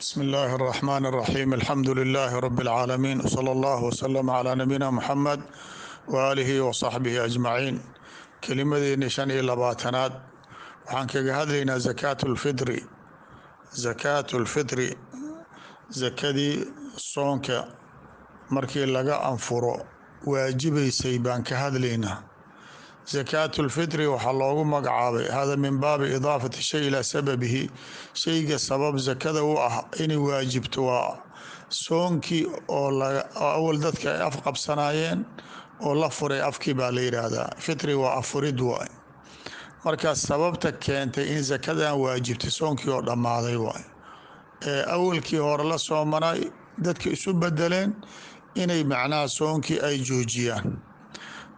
بسم الله الرحمن الرحيم الحمد لله رب العالمين وصلى الله وسلم على نبينا محمد وآله وصحبه أجمعين kelimadeeni 25aad waxaan kaga hadlaynaa zakaatulfitri zakadii soonka markii laga anfuro waajibaysay baan ka hadlaynaa. zakaatulfitri waxaa loogu magacaabay hada min baabi idaafati shay ilaa sababihi, shayga sabab zakada u ah inay waajibto waa soonkii oo awal dadka ay afqabsanaayeen oo la furay afkii baa la yidhaahdaa. fitri waa afurid waay, markaas sababta keentay in zakadan waajibtay soonkii oo dhammaaday waay. awalkii hore la soomanay dadka isu bedeleen inay macnaha soonkii ay joojiyaan.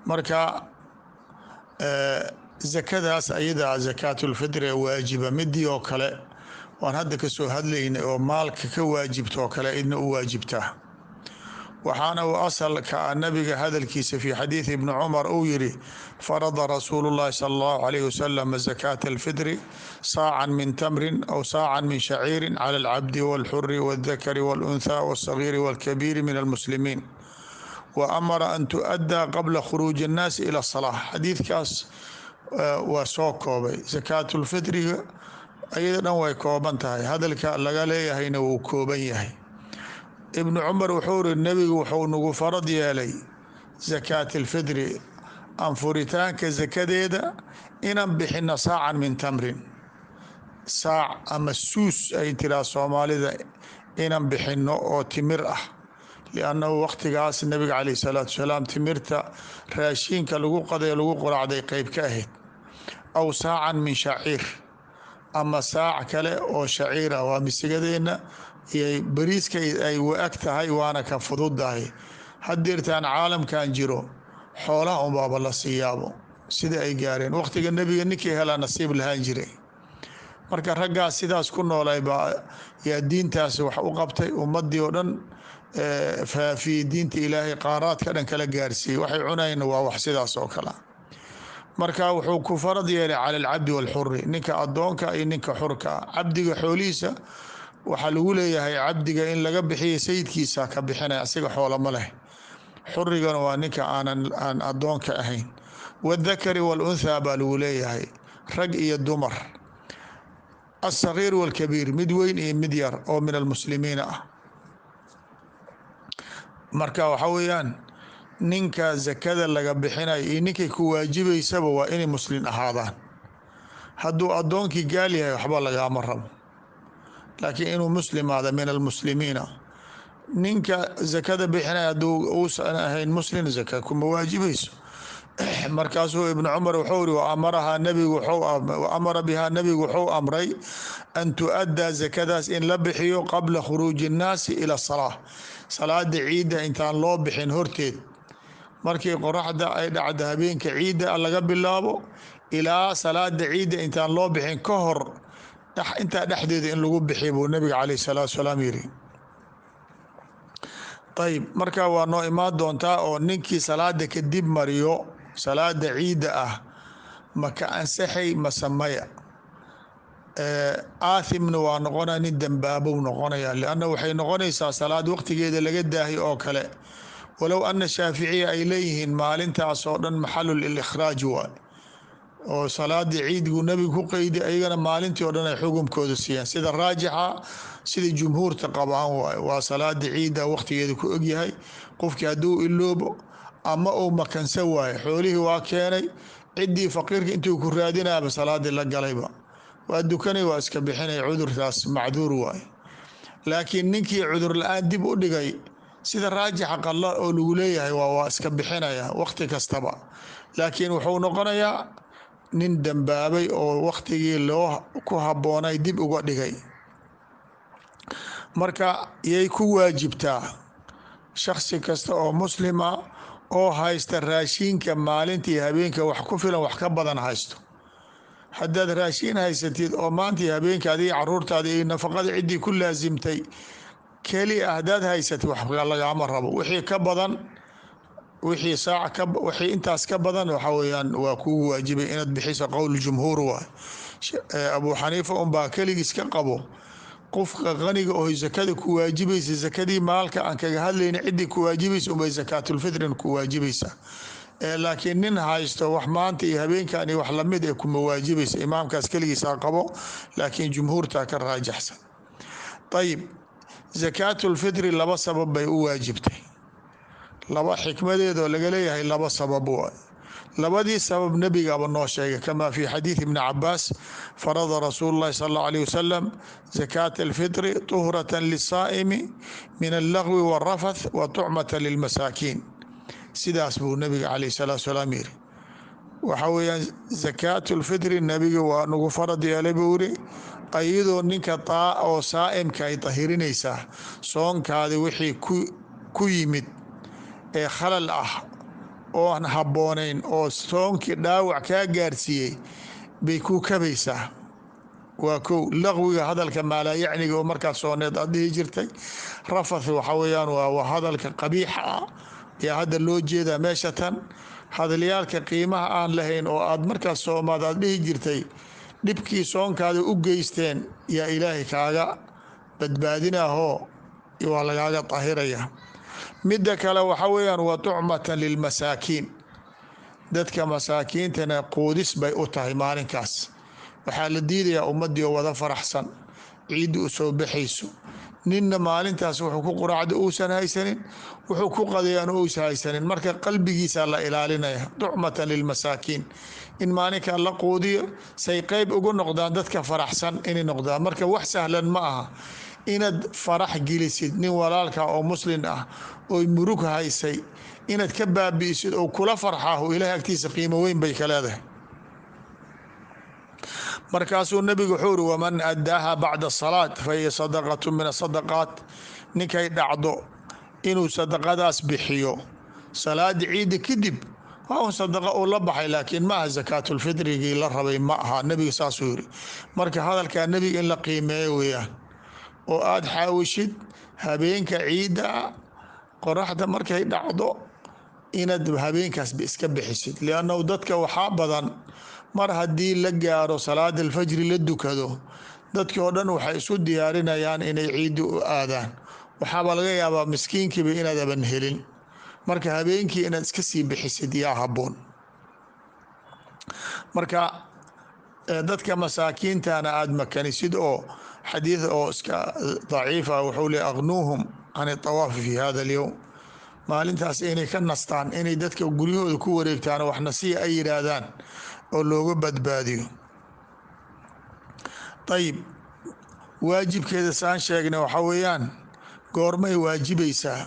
marka zakadaas ayadaa zakaatulfitri ee waajiba midii oo kale waan hadda kasoo hadlaynay oo maalka ka waajibta oo kale idna u waajibtaa. waxaana uu asalka nabiga hadalkiisa fi xadiid ibni cumar uu yiri farada rasuulu llahi sala allahu alayhi wasalam zakaata alfitri saacan min tamrin aw saacan min shaciirin cala alcabdi walxuri waldakari walunthaa walsagiiri walkabiiri min almuslimiin wa amara an tu'addaa qabla khuruuji annaasi ila asalaa. xadiidkaas waa soo koobay. zakaatulfitriga ayada dhan way kooban tahay, hadalka laga leeyahayna wuu kooban yahay. ibnu cumar wuxuu iri nebigu wuxuu nagu farad yeelay zakaatilfitri anfuritaanka zakadeeda inaan bixino saacan min tamrin, saac ama suus ay tiraa soomaalida, inaan bixino oo timir ah. liannahu waqtigaas nabiga calayh salaatu wasalaam timirta raashiinka lagu qaday lagu quraacday qeyb ka ahayd. aw saacan min shaciir ama saac kale oo shaciir ah, waa misigadeenna iyo bariiska ay wa-ag tahay waana ka fududahay. hadeertaan caalamkan jiro xoolaha unbaaba la siiyaabo sida ay gaareen. waqtiga nebiga ninkii helaa nasiib lahaan jiray. marka raggaas sidaas ku noolay baa yaa diintaas wax u qabtay, ummadii oo dhan faafiyey diinta ilaahay, qaaraadka dhan kala gaarsiiyey. waxay cunayna waa wax sidaas oo kale. marka wuxuu ku farad yeelay cala alcabdi walxuri, ninka adoonka iyo ninka xurka. cabdiga xoolihiisa waxaa lagu leeyahay cabdiga in laga bixiyo sayidkiisa ka bixinaya, asiga xoola ma leh. xurigana waa ninka aan adoonka ahayn. wadakari walunthaa baa lagu leeyahay rag iyo dumar. alsagiir walkabiir, mid weyn iyo mid yar oo min almuslimiina ah. marka waxa weeyaan ninka zakada laga bixinayo iyo ninkay ku waajibaysaba waa inay muslin ahaadaan. hadduu adoonkii gaal yahay waxba lagaama rabo, laakiin inuu muslim ahaada min almuslimiina. ninka zakada bixinaya hadduu uusan ahayn muslim zaka kuma waajibayso. markaasuu ibnu cumar wuxuu iri amara bihaa nabigu wuxuu amray an tu'addaa zakadaas in la bixiyo qabla khuruuji innaasi ila salaa, salaada ciidda intaan loo bixin horteed. markii qoraxda ay dhacda habeenka ciidda laga bilaabo ilaa salaada ciidda intaan loo bixin ka hor, intaa dhexdeeda in lagu bixiy buu nabiga calayh salaatu wasalaam yiri. ayib, marka waa noo imaan doontaa oo ninkii salaada kadib mariyo salaada ciidda ah maka ansaxay masamaya. aathimna waa noqonaya, nin dambaabow noqonaya, lianna waxay noqonaysaa salaad waqtigeeda laga daahay oo kale. walow ana shaaficiya ay leeyihiin maalintaas oo dhan maxalu likhraaj waay, oo salaadii ciidgu nebigu ku qeyday, ayagana maalintii oo dhan ay xukumkooda siiyaan. sida raajixa sida jumhuurta qabaan waay, waa salaada ciidda waqtigeeda ku ogyahay. qofkii hadduu iloobo ama uu makansan waayo, xoolihii waa keenay, ciddii faqiirka intuu ku raadinaaba salaadii la galayba, waa dukanay, waa iska bixinay, cudurtaas macduur waay. laakiin ninkii cudur la-aan dib u dhigay, sida raajixa qalla oo lagu leeyahay waa iska bixinaya waqti kastaba, laakiin wuxuu noqonayaa nin dambaabay oo waqtigii loo ku habboonay dib uga dhigay. marka yay ku waajibtaa shakhsi kasta oo muslima oo haysta raashiinka maalintii habeenka wax ku filan, wax ka badan haysto. haddaad raashiin haysatid oo maantii habeenka adiga caruurtaada iyo nafaqada ciddii ku laasimtay keli ah haddaad haysatid wax lagaama rabo. wixii ka badan, wixii intaas ka badan waxa weeyaan waa kugu waajibay inaad bixiso. qowl jumhuur waay. abu xaniifa unbaa keligiis ka qabo qofka qaniga oo zakada ku waajibaysa zakadii maalka aan kaga hadlayna ciddii ku waajibaysa unbay zakaatulfitrin ku waajibaysa laakiin nin haysto wax maanta iyo habeenkan iyo wax lamid ee kuma waajibaysa imaamkaas keligiisa qabo laakiin jumhuurta ka raajaxsan ayib zakaatulfitri laba sabab bay u waajibtay laba xikmadeedoo laga leeyahay laba sabab labadii sabab nebigaba noo sheegay kama fi xadiid ibni cabaas farada rasuulu llahi sal allahu alayh wasalam zakaata alfitri tuhratan lisaa'imi min allagwi warafath wa tucmata lilmasaakiin sidaas buu nabiga calayh salaatu salaam yiri waxa weeyaan zakaatulfitri nebiga waa nagu farad yeelay buu yiri ayadoo ninka oo saa'imka ay tahirinaysaa soonkaadi wixii ku yimid ee khalal ah oo aan habboonayn oo soonkii dhaawac kaa gaarsiiyey bay ku kabaysaa waa kow laqwiga hadalka maalaayacniga oo markaad sooneed aad dhihi jirtay rafath waxa weeyaan waa hadalka qabiixa ah yaa hadda loo jeedaa meesha tan hadalyaalka qiimaha aan lahayn oo aad markaas soomaad aad dhihi jirtay dhibkii soonkaada u geysteen yaa ilaahay kaaga badbaadinahoo waa lagaaga tahiraya midda kale waxa weeyaan wa tucmatan lilmasaakiin dadka masaakiintana quudis bay u tahay maalinkaas waxaa la diidayaa ummaddii oo wada faraxsan ciidda u soo baxayso ninna maalintaas wuxuu ku quraacda uusan haysanin wuxuu ku qadayaan uusan haysanin marka qalbigiisa la ilaalinaya tucmatan lilmasaakiin in maalinkaa la quudiyo say qeyb ugu noqdaan dadka faraxsan inay noqdaan marka wax sahlan ma aha inaad farax gelisid nin walaalka oo muslin ah oy murug haysay inaad ka baabi'isid oo kula farxaahu ilahay agtiisa qiimo weyn bay ka leedahay markaasuu nabigu wuxuu uri waman addaaha bacda salaat fa hiya sadaqatu min asadaqaat ninkay dhacdo inuu sadaqadaas bixiyo salaada ciidda kadib waa un sadaqa uu la baxay laakiin maaha zakaatulfitrigii la rabay ma aha nabiga saasuu yiri marka hadalkaa nebiga in la qiimeeyo weeyaan oo aada xaawishid habeenka ciidda qoraxda markay dhacdo inaad habeenkaasba iska bixisid liannahu dadka waxaa badan mar haddii la gaaro salaada alfajri la dukado dadkii oo dhan waxay isu diyaarinayaan inay ciidda u aadaan waxaaba laga yaabaa miskiinkiiba inaadaban helin marka habeenkii inaad iska sii bixisid yaa habboon marka dadka masaakiintana aada makanisid oo xadiid oo iska daciifa wuxuu le aqnuuhum can itawaafi fi hada alyowm maalintaas inay ka nastaan inay dadka guryahooda ku wareegtaan waxna si ay yidhaahdaan oo looga badbaadiyo ayib waajibkeeda saan sheegnay waxa weeyaan goormay waajibaysaa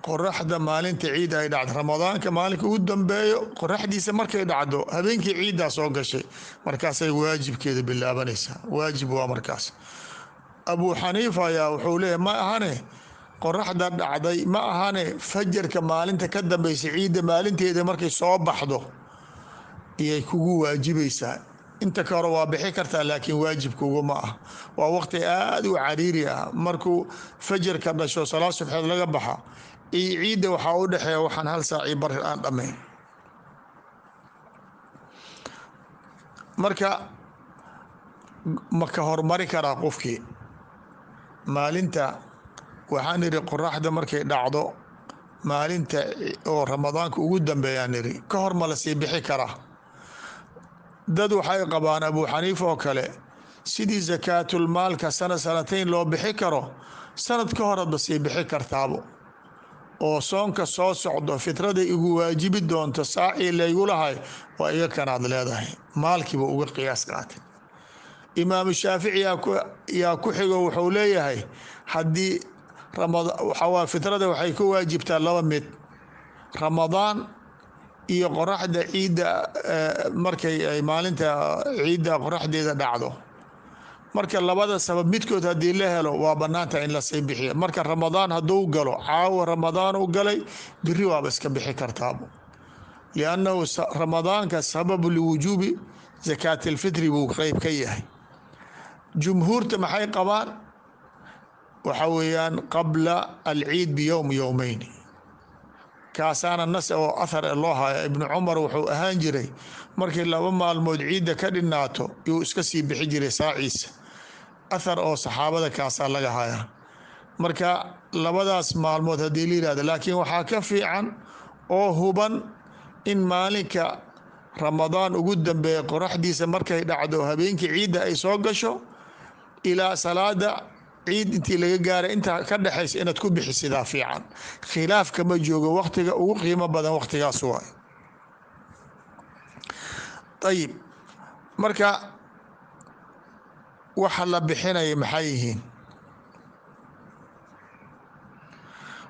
qoraxda maalinta ciidda ay dhacdo ramadaanka maalinka ugu dambeeyo qoraxdiisa markay dhacdo habeenkii ciiddaa soo gashay markaasay waajibkeeda bilaabanaysaa waajib waa markaas abuu xaniifa ayaa wuxuu leeyahy ma ahane qoraxda dhacday ma ahane fajarka maalinta ka dambeysa ciidda maalinteeda markay soo baxdo iyay kugu waajibaysaa inta ka hore waa bixi kartaa laakiin waajibkugu ma ah waa waqti aada u cariiri ah markuu fajarka dhasho salaad subxeed laga baxa iyo ciidda waxaa u dhexeeya waxaan hal saaci bar aan dhammayn marka ma ka hormari karaa qofkii maalinta waxaan idhi qoraxda markay dhacdo maalinta oo ramadaanka ugu dambeeyaan idhi ka hor ma la sii bixi karaa dad waxay qabaan abuu xaniifa oo kale sidii zakaatulmaalka sanatayn loo bixi karo sanad ka horadba sii bixi kartaabo oo soonka soo socdo fitrada igu waajibi doonto saacii laygu lahay waa iga kanaad leedahay maalkiiba uga qiyaas qaatay imaamu shaafici yaa ku xigo wuxuu leeyahay haddii waxawaa fitrada waxay ku waajibtaa laba mid ramadaan iyo qoraxda ciidda markay ay maalinta ciidda qoraxdeeda dhacdo marka labada sabab midkood haddii la helo waa bannaanta in lasii bixiya marka ramadaan hadduu galo caawa ramadaan u galay biri waaba iska bixi kartaabo liannahu ramadaanka sababu liwujuubi zakaati alfitri buu qeyb ka yahay jumhuurta maxay qabaan waxa weeyaan qabla alciid biyowm yowmeyn kaasaana nas oo athar loo haya ibnu cumar wuxuu ahaan jiray markii laba maalmood ciidda ka dhinaato yuu iska sii bixi jiray saaciisa athar oo saxaabada kaasaa laga hayaa. marka labadaas maalmood haddii la yihahdo, laakiin waxaa ka fiican oo huban in maalinka ramadaan ugu dambeeya qoraxdiisa markay dhacdo habeenkii ciidda ay soo gasho ilaa salaada ciid intii laga gaaray intaa ka dhexaysa inaad ku bixisidaa fiican. khilaaf kama joogo, waqtiga ugu qiimo badan waqtigaas waay. ayib, marka waxa la bixinaya maxay yihiin?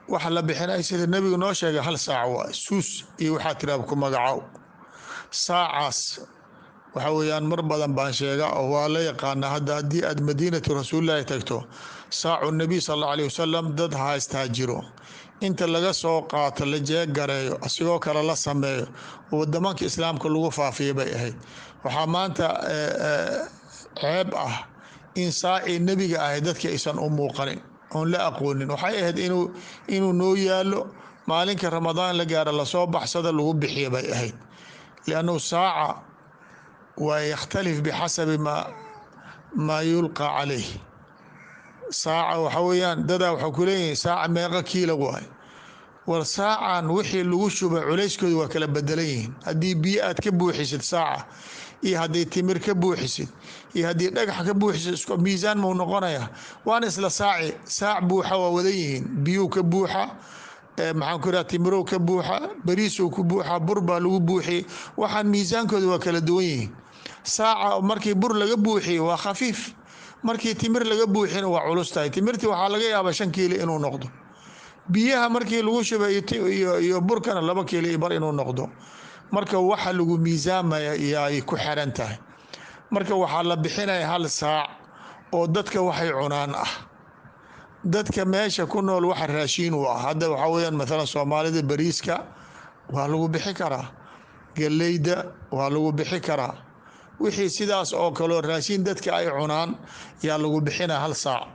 waxa la bixinaya sida nebigu noo sheegay hal saac waay. suus iyo waxaa tiraab ku magacow. saacaas waxa weeyaan mar badan baan sheega oo waa la yaqaana. hadda haddii aad madiinatu rasuulillahi tagto, saacu nabiy sal allahu alayh wasalam dad haystaa jiro. inta laga soo qaato la jeegareeyo asigoo kale la sameeyo wadamanka islaamka lagu faafiya bay ahayd. waxaa maanta ceeb ah in saacii nebiga ahay dadka aysan u muuqanin oon la aqoonin. waxay ahayd inuu noo yaalo maalinka ramadaan la gaaro lasoo baxsada lagu bixiya bay ahayd. liannahu saaca waa yakhtalif bixasabi maa yulqa calayh. saaca waxa weeyaan dadaa waxaa ku leeyihin saaca meeqa kiilo waay. war saacan wixii lagu shubay culayskooda waa kala bedelan yihiin. haddii biyo aad ka buuxisid saaca iyo haddii timir ka buuxisid iyo haddii dhagax ka buuxisid isku miisaan mau noqonaya. waana isla saaci. saac buuxa waa wadan yihiin. biyuu ka buuxa, maxaan ku iraha timirow ka buuxa, bariisow ku buuxa, bur baa lagu buuxiyey. waxaan miisaankooda waa kala duwan yihiin. saaca markii bur laga buuxiye waa khafiif, markii timir laga buuxina waa culus tahay. timirtii waxaa laga yaabaa 5 kiilo inuu noqdo. biyaha markii lagu shubay iyo burkana 2 kiilo iyo bar inuu noqdo. marka waxa lagu miisaamaya iyaay ku xiran tahay. marka waxaa la bixinaya hal saac oo dadka waxay cunaan ah. dadka meesha ku nool waxa raashiin u ah. hadda waxaa weyaan maalan soomaalida bariiska waa lagu bixi karaa, galeyda waa lagu bixi karaa. wixii sidaas oo kaleo raashiin dadka ay cunaan yaa lagu bixina hal saac.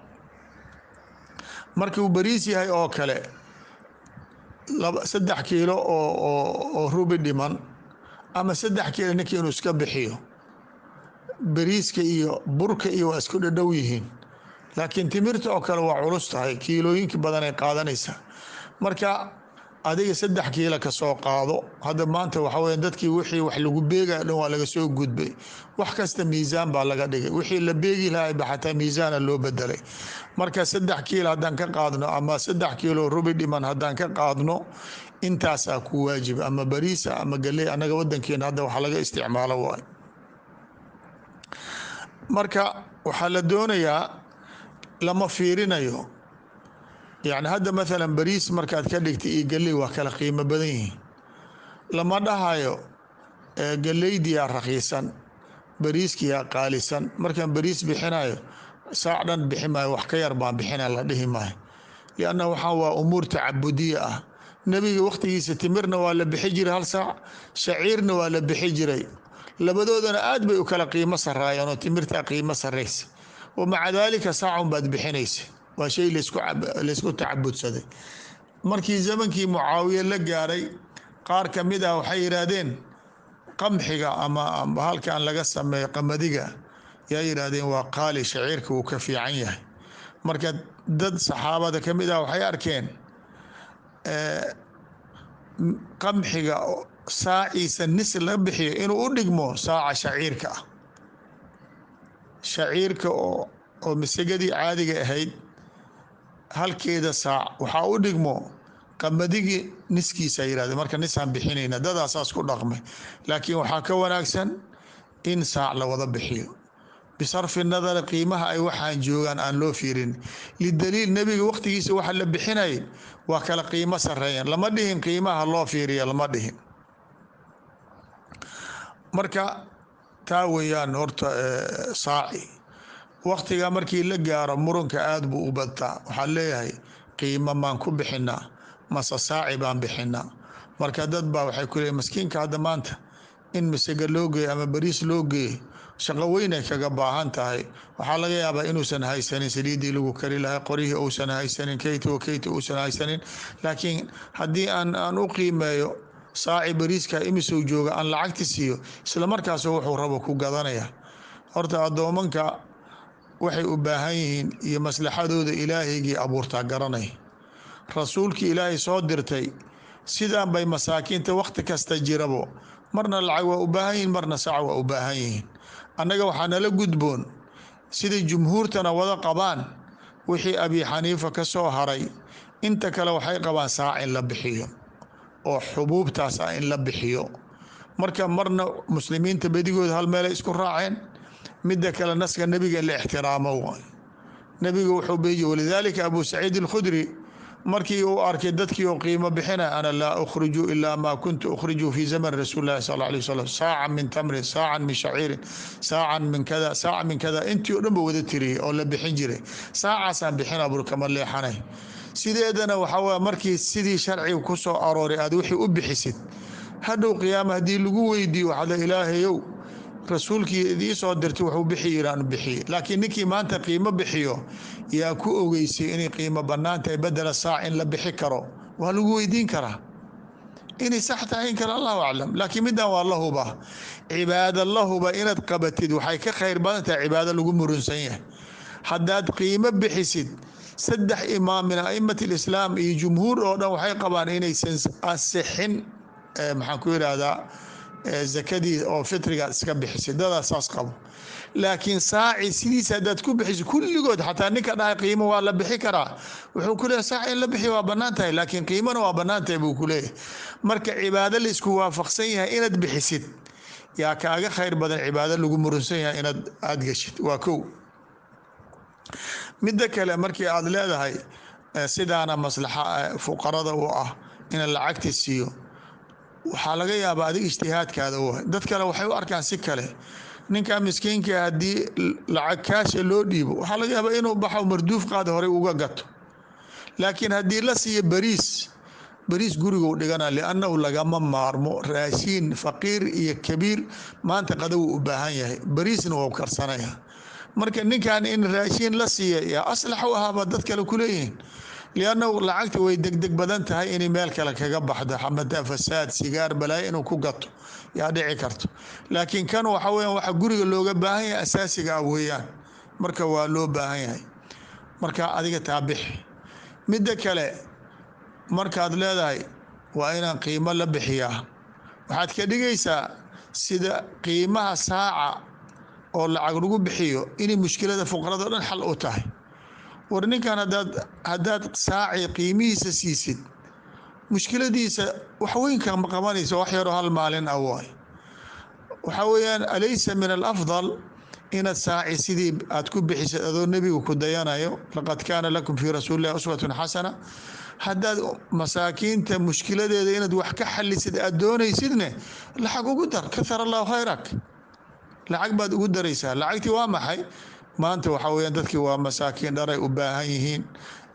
markuu bariis yahay oo kale 3 kiilo oo rubi dhiman ama 3 kiilo ninkii inuu iska bixiyo. bariiska iyo burka iyo waa isku dhadhow yihiin, laakiin timirta oo kale waa culus tahay, kiilooyinka badan ay qaadanaysaa. marka adiga 3 kiilo ka soo qaado. hadda maanta waxa weeyaan dadkii wixii wax lagu beegaya dhan waa laga soo gudbay. wax kasta miisaan baa laga dhigay. wixii la beegi lahaa baxataa miisaana loo bedelay. marka 3 kiilo haddaan ka qaadno ama 3 kiilo rubi dhiman haddaan ka qaadno, intaasaa ku waajiba ama bariisa ama galey. annaga wadankeena hadda waxa laga isticmaalo waay. marka waxaa la doonayaa lama fiirinayo. yani hadda maalan bariis markaad ka dhigtay iyo galey waa kala qiimo badan yihiin. lama dhahayo galeydiyaa raqiisan bariiskiyaa qaalisan. markaan bariis bixinayo saac dhan bixi maayo, wax ka yar baan bixina la dhihi maayo. lianna waxaa waa umuur tacabudiya ah. nebiga waqtigiisa timirna waa la bixi jiray hal saac, shaciirna waa la bixi jiray. labadoodana aad bay u kala qiimo saraayeen oo timirtaa qiimo saraysa. wamaca daalika saacun baad bixinaysa. waa shay laysku tacabudsaday. markii zamankii mucaawiye la gaaray, qaar ka mid ah waxay yidhaahdeen qamxiga ama halkan laga sameeyo qamadiga yaa yidhaahdeen waa qaali, shaciirka wuu ka fiican yahay. marka dad saxaabada ka mid ah waxay arkeen qamxiga saaciisa nis laga bixiyo inuu u dhigmo saaca shaciirka ah. shaciirka oo masagadii caadiga ahayd halkeeda saac waxaa u dhigmo qamadigi niskiisa yiraahdo. marka nisaan bixinayna dadaasaas ku dhaqmay. laakiin waxaa ka wanaagsan in saac la wada bixiyo bisarfi nadar qiimaha ay waxaan joogaan aan loo fiirin. lidaliil nebiga waqtigiisa waxa la bixinay waa kala qiimo sareeyeen. lama dhihin qiimaha loo fiiriya, lama dhihin. marka taa weeyaan horta saaci. waqtiga markii la gaaro muranka aad buu u badtaa. waxaa leeyahay qiimo maan ku bixinaa mase saaci baan bixinaa. marka dad baa waxay ku leeyihin maskiinka hadda maanta in masaga loo geeyo ama bariis loo geeyo shaqo weyn ay kaga baahan tahay. waxaa laga yaabaa inuusan haysanin saliidii lagu kari lahaa, qorihii uusan haysanin, keyti uusan haysanin. laakiin haddii aan u qiimeeyo saaci bariiska imisuu jooga aan lacagti siiyo, isla markaas wuxuu rabo ku gadanaya. horta addoomanka waxay u baahan yihiin iyo maslaxadooda ilaahaygii abuurtaa garanay. rasuulkii ilaahay soo dirtay sidaan bay masaakiinta wakhti kasta jirabo marna lacag waa u baahan yihiin, marna sac waa u baahan yihiin. annaga waxaa nala gudboon siday jumhuurtana wada qabaan, wixii abi xaniifa ka soo haray inta kale waxay qabaan saac in la bixiyo oo xubuubtaas ah in la bixiyo. marka marna muslimiinta badigooda hal meelay isku raaceen, midda kale naska nebiga in la ixtiraamo waay. nebiga wuxuu beeyey walidaalika abu saciid alkhudri markii uu arkay dadkii oo qiimo bixina, ana laa ukhriju ilaa maa kuntu ukhriju fi zaman rasuuli llahi sal alay wasalam, saacan min tamrin, saacan min shaciirin, saacan min kada, saacan min kada, intii o dhan ba wada tiriyey oo la bixin jiray. saacaasaan bixina bur kama leexanay. sideedana waxaa waye markii sidii sharciga ku soo arooray aad wixii u bixisid, hadhow qiyaama haddii lagu weydiiyo waxaad le ilaahayow rasuulkii idii soo dirtay wuxuu bixi yiraan bixiye. laakiin ninkii maanta qiimo bixiyo yaa ku ogeysay inay qiimo bannaan tahay bedela saac in la bixi karo, waa lagu weydiin karaa inay sax tahay in kale allahu aclam. laakiin middan waa la huba, cibaado la huba inaad qabatid waxay ka khayr badan tahay cibaado lagu murunsan yahay. haddaad qiimo bixisid, saddex imaam min a'immati alislaam iyo jumhuur oo dhan waxay qabaan inaysan ansixin maxaan ku yidhaahdaa zakadii oo fitrigaad iska bixisay, dadaa saas qabo. laakiin saaci sidiisa haddaad ku bixiso kulligood, xataa ninka dhahay qiimo waa la bixi karaa, wuxuu ku leeyahay saaci in la bixi waa bannaan tahay, laakiin qiimona waa bannaan tahay buu ku leeyahay. marka cibaado la isku waafaqsan yahay inaad bixisid yaa kaaga khayr badan cibaado lagu murunsan yahay inaad aad geshid. waa kow. midda kale markii aad leedahay sidaana maslaxa fuqarada u ah in lacagti siiyo, waxaa laga yaabaa adiga ijtihaadkaada u ah. dad kale waxay u arkaan si kale. ninka miskiinka haddii lacag kaasha loo dhiibo waxaa laga yaabaa inuu baxo marduuf qaada horey uga gato. laakiin haddii la siiyo bariis guriguu dhigana, liannahu lagama maarmo raashiin. faqiir iyo kabiir maanta qadaw u baahan yahay, bariisna waa karsanaya. marka ninkan in raashiin la siiya yaa aslax u ahaaba dad kale kuleeyihiin, liannahu lacagta way degdeg badan tahay inay meel kale kaga baxdo, xamada fasaad, sigaar, balaayo inuu ku gato yaa dhici karto. laakiin kan waxa weeyaan waxa guriga looga baahan yahay asaasiga ah weeyaan, marka waa loo baahan yahay. marka adiga taabix. midda kale markaad leedahay waa inaan qiimo la bixiyaa, waxaad ka dhigaysaa sida qiimaha saaca oo lacag lagu bixiyo inay mushkilada fuqarada o dhan xal u tahay. war ninkan haddaad saaci qiimihiisa siisid, mushkiladiisa wax weynka ma qabanayso, wax yaroo hal maalin ah waay. waxaa weeyaan alaysa min alafdal inaad saaci sidii aad ku bixisid adoo nebiga ku dayanayo, laqad kaana lakum fii rasuuli llahi uswatun xasana. haddaad masaakiinta mushkiladeeda inaad wax ka xalisid aad doonaysidne lacag ugu dar, kahara allahu khayrak, lacag baad ugu daraysaa. lacagtii waa maxay? maanta waxaa weyaan dadkii waa masaakiin, dharay u baahan yihiin,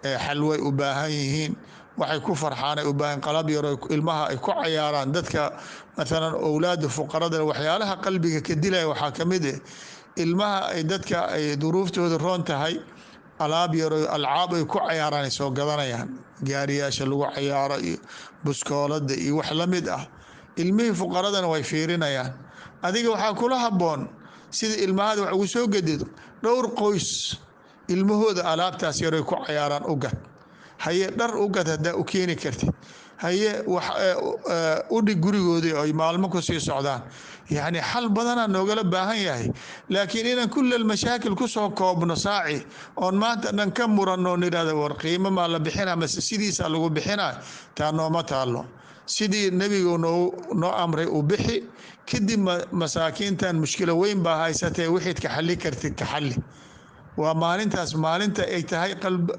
xalway u baahan yihiin, waxay ku farxaanay u baahan, qalab yaro ilmaha ay ku cayaaraan. dadka maalan owlaada fuqarada waxyaalaha qalbiga ka dilaya waxaa ka mid ah ilmaha ay dadka ay duruuftooda roon tahay, alaab yaro alcaab ay ku cayaaraan ay soo gadanayaan, gaariyaasha lagu cayaaro iyo buskoolada iyo wax la mid ah. ilmihii fuqaradana way fiirinayaan. adiga waxaa kula haboon sida ilmahada wax ugu soo gadid, dhowr qoys ilmahooda alaabtaas yaray ku cayaaraan u gad. haye dhar u gad haddaa u keeni kartid, haye wax u dhig gurigoodii ay maalmo ku sii socdaan. yacni xal badanaa noogala baahan yahay. laakiin inaan kullal mashaakil ku soo koobno saaci oon maanta dhan ka muranno nidhahda war qiimo maa la bixina mase sidiisaa lagu bixina, taa nooma taalo. sidii nebigu noo amray u bixi, kadib masaakiintan mushkilo weyn baa haysatee wixid ka xali kartid ka xali. waa maalintaas maalinta ay tahay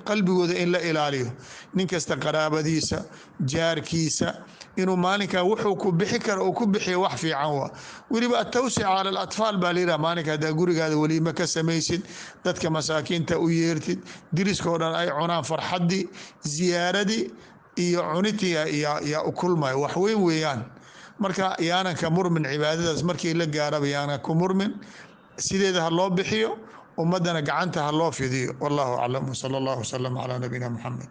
qalbigooda in la ilaaliyo. nin kasta qaraabadiisa, jaarkiisa, inuu maalinkaa wuxuu ku bixi karo uu ku bixiyo wax fiican waa. weliba atawsica cala alatfaal baa layidhaha, maalinka haddaa gurigaada weliima ka samaysid, dadka masaakiinta u yeertid, diriskao dhan ay cunaan, farxaddii, ziyaaradii iyo cunitii yaa u kulmaya, wax weyn weeyaan. marka yaanan ka murmin cibaadadaas, markii la gaaraba yaanan ku murmin, sideeda ha loo bixiyo, ummadana gacanta ha loo fidiyo. wallahu aclam, wsala allahu wasalam calaa nabiyina muxamed.